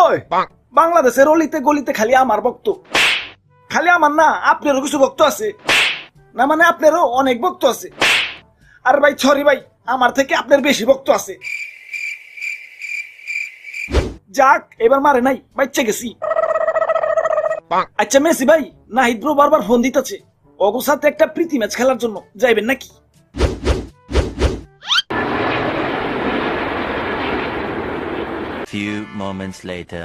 ওই বাংলাদেশের অলিতে গলিতে খালি আমার ভক্ত, খালি আমার না আপনারও কিছু ভক্ত আছে না, মানে আপনারও অনেক ভক্ত আছে। আর ভাই সরি ভাই, আমার থেকে আপনার বেশি ভক্ত আছে। যাক এবার মারে নাই, বাচ্চা গেছি। আচ্ছা মেসি ভাই, নাহিদ ব্রো বারবার ফোন দিতেছে, ওগোর সাথে একটা প্রীতি ম্যাচ খেলার জন্য যাইবেন নাকি? Few moments later.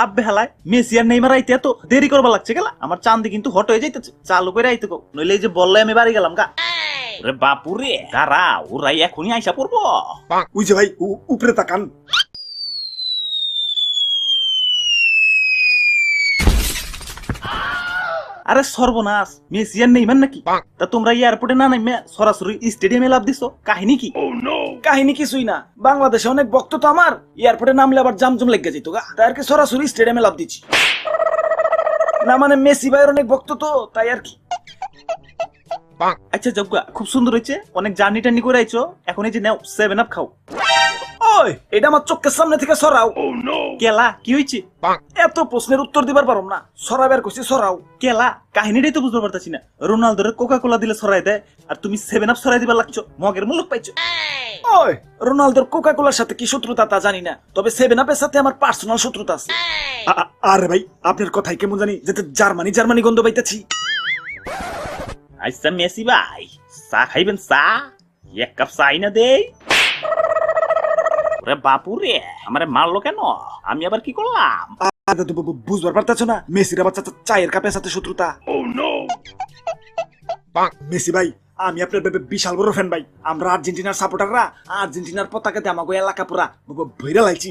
আব্বে হালায় মেসি আর নেইমার আইতে এত দেরি করবা লাগছে গেলা, আমার চাঁদি কিন্তু হট হয়ে যাইতেছে, চালু করে আইতে কো, নইলে এই যে বললে আমি বাড়ি গেলাম গা। ওরে বাপুরে কারা ওরাই এখনই আইসা পড়বো। ওই যে ভাই উপরে তাকান। আরে সর্বনাশ, মেসি আর নেইমার নাকি? তা তোমরা এয়ারপোর্টে না নামে সরাসরি স্টেডিয়ামে লাভ দিছো, কাহিনী কি? কাহিনী কিছুই না, বাংলাদেশে অনেক ভক্ত তো আমার, এয়ারপোর্টে নামলে আবার জামজুম লেগে যেত গা, তাই আর কি সরাসরি স্টেডিয়ামে লাভ দিচ্ছি। না মানে মেসি ভাইয়ের অনেক ভক্ত তো, তাই আর কি। আচ্ছা যজ্ঞা, খুব সুন্দর হয়েছে, অনেক জার্নি টার্নি করে আইছো, এখন এই যে নাও 7 আপ খাও। ওই এটা আমার চোখের সামনে থেকে সরাও। কেলা কি হয়েছে? এত প্রশ্নের উত্তর দিবার পারম না, সরাবার কইছি সরাও। কেলা কাহিনীটাই তো বুঝতে পারতাছি না, রোনালদোর কোকা কোলা দিলে সরাই দেয়, আর তুমি 7 আপ সরাই দিবার লাগছো, মগের মুলুক পাইছো। ওই রোনালদোর কোকা কোলার সাথে কি শত্রুতা তা জানি না, তবে 7 আপের সাথে আমার পার্সোনাল শত্রুতা আছে। আরে ভাই আপনার কথাই কেমন জানি যেতে জার্মানি গন্ধ পাইতেছি। আচ্ছা মেসি ভাই, চা খাইবেন? চা এক কাপ চাই না দেই। ওরে বাপুরে আমারে মারলো কেন, আমি আবার কি করলাম? বুঝবার পারতেছো না, মেসির আবার চায়ের কাপের সাথে শত্রুতা। মেসি ভাই আমি আপনার বিশাল বড় ফ্যান ভাই, আমরা আর্জেন্টিনার সাপোর্টাররা আর্জেন্টিনার পতাকাতে আমাকে এলাকা পুরা ভৈরা লাইছি।